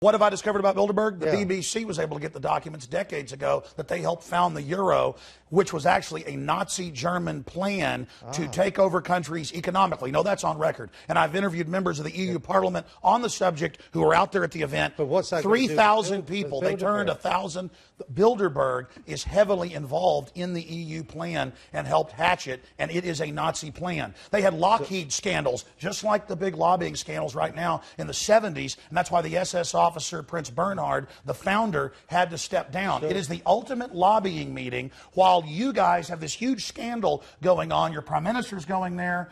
What have I discovered about Bilderberg? The Yeah. BBC was able to get the documents decades ago that they helped found the euro, which was actually a Nazi German plan to take over countries economically. No, that's on record. And I've interviewed members of the EU Parliament on the subject who were out there at the event. But what's that got to do with 3,000 people. They Bilderberg? turned 1,000. Bilderberg is heavily involved in the EU plan and helped hatch it, and it is a Nazi plan. They had Lockheed scandals, just like the big lobbying scandals right now in the 70s, and that's why the SS officer, Prince Bernhard, the founder, had to step down. It is the ultimate lobbying meeting while you guys have this huge scandal going on. Your prime minister's going there.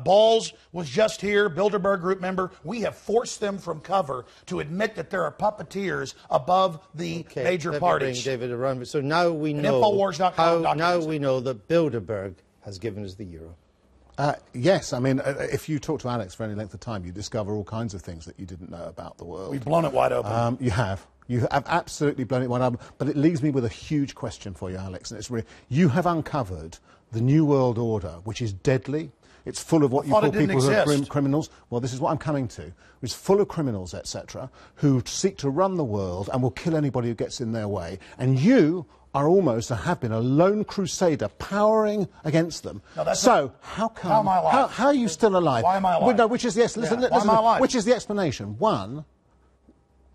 Balls was just here, Bilderberg Group member. We have forced them from cover to admit that there are puppeteers above the major parties. David around. So now we know now we know that Bilderberg has given us the euro. Yes, I mean, if you talk to Alex for any length of time, you discover all kinds of things that you didn't know about the world. We've blown it wide open. You have. You have absolutely blown it wide open. But it leaves me with a huge question for you, Alex. And it's really, you have uncovered the New World Order, which is deadly. It's full of what you call people who are criminals. Well, this is what I'm coming to. It's full of criminals, etc., who seek to run the world and will kill anybody who gets in their way. And you are almost, and have been, a lone crusader powering against them. No, so how come? How am I alive? How are you still alive? Why am I alive? Well, no, which is yes. Listen, Why am I alive? Which is the explanation? One,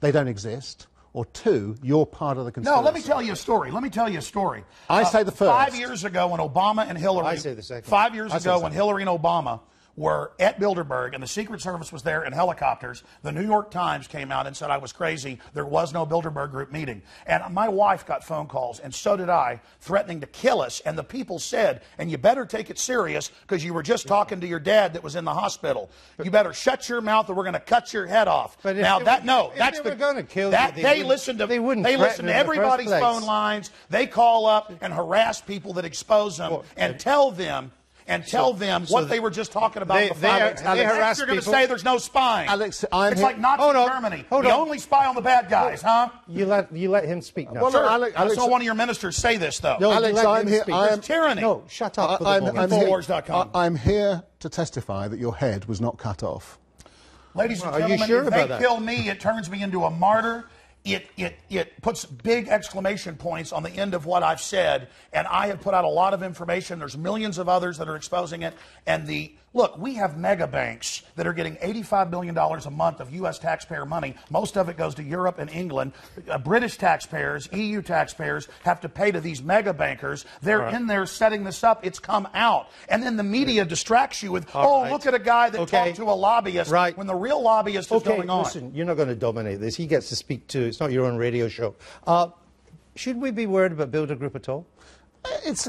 they don't exist. Or two, you're part of the conspiracy. No, let me tell you a story. I say the first. 5 years ago when Obama and Hillary... I say the second. 5 years ago when Hillary and Obama were at Bilderberg and the Secret Service was there in helicopters, the New York Times came out and said I was crazy. There was no Bilderberg Group meeting. And my wife got phone calls, and so did I, threatening to kill us. And the people said, and you better take it serious because you were just talking to your dad that was in the hospital. You better shut your mouth or we're going to cut your head off. But now they were going to kill you, they listen to everybody's phone lines. They call up and harass people that expose them and tell them what they were just talking about before. They harass people. You're going to say there's no spying. Alex, it's like Nazi Germany. You only spy on the bad guys, huh? You let him speak now. Well, sure. Alex, I saw one of your ministers say this, though. No, Alex, I'm here. It's tyranny. No, shut up. Infowars.com. I'm here to testify that your head was not cut off. Ladies and gentlemen, if they kill me, it turns me into a martyr. It puts big exclamation points on the end of what I've said, and I have put out a lot of information. There's millions of others that are exposing it. And look, we have mega banks that are getting $85 million a month of U.S. taxpayer money. Most of it goes to Europe and England. British taxpayers, EU taxpayers have to pay to these mega bankers. They're in there setting this up. It's come out. And then the media distracts you with, look at a guy that talked to a lobbyist when the real lobbyist is going on. Listen, you're not going to dominate this. He gets to speak to. It's not your own radio show. Should we be worried about Bilderberg Group at all? It's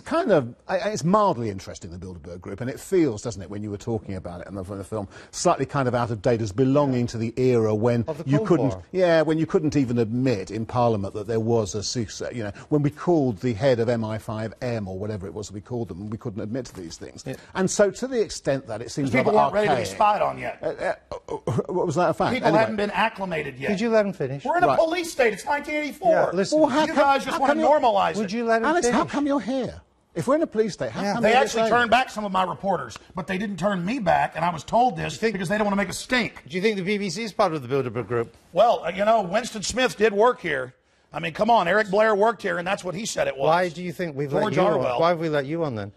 it's mildly interesting, the Bilderberg Group, and it feels, doesn't it, when you were talking about it in the film, slightly kind of out of date, as belonging to the era when you couldn't, when you couldn't even admit in Parliament that there was a secret, when we called the head of MI5M or whatever it was we called them, we couldn't admit to these things. Yeah. And so, to the extent that it seems people weren't ready to be spied on yet. What was that a fact? People hadn't been acclimated yet. Could you let him finish? We're in a police state. It's 1984. Yeah, listen, you guys just want to normalize it. Would you let him Alex, finish? how come you're here? If we're in a police state, how come they actually turned back some of my reporters, but they didn't turn me back, and I was told this because they don't want to make a stink. Do you think the BBC is part of the Bilderberg Group? Well, Winston Smith did work here. I mean, come on, Eric Blair worked here, and that's what he said it was. Why do you think we've let you on? Why have we let you on then?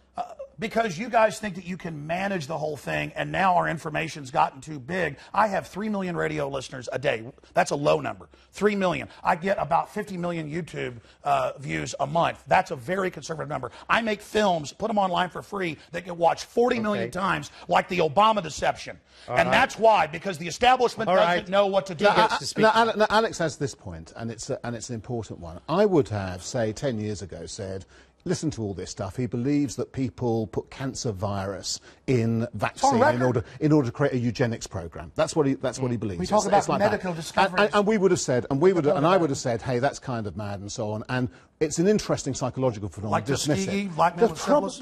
Because you guys think that you can manage the whole thing, and now our information's gotten too big. I have 3 million radio listeners a day. That's a low number. 3 million. I get about 50 million YouTube views a month. That's a very conservative number. I make films, put them online for free, that get watched 40 million times, like the Obama deception. That's why, because the establishment doesn't know what to do. Now, Alex has this point, and it's an important one. I would have, say, 10 years ago said, listen to all this stuff. He believes that people put cancer virus in vaccine in order to create a eugenics program. That's what he believes. We talk about medical discoveries. And we would have said, I would have said, hey, that's kind of mad and so on. And it's an interesting psychological phenomenon. Like Tuskegee, like the problem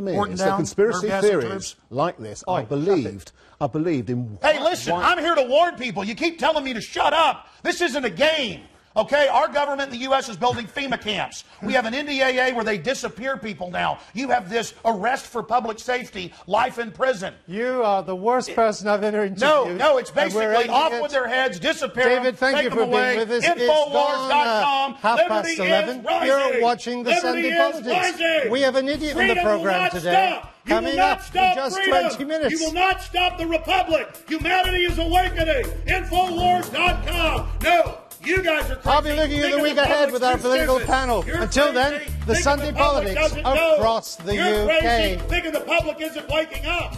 is that conspiracy theories like this are believed in. Hey, listen, I'm here to warn people. You keep telling me to shut up. This isn't a game. Okay, our government in the U.S. is building FEMA camps. We have an NDAA where they disappear people now. You have this arrest for public safety, life in prison. You are the worst person I've ever interviewed. No, it's basically off with their heads, disappear David, them, thank you for being with us. Infowars.com. It's gone 11:30. You're watching the Sunday Politics. We have an idiot on the program today. Coming up in just 20 minutes. You will not stop the Republic. Humanity is awakening. Infowars.com. No. You guys are crazy. I'll be looking at the week ahead with our political panel. Until then, the Sunday Politics across the UK. Thinking the public isn't waking up.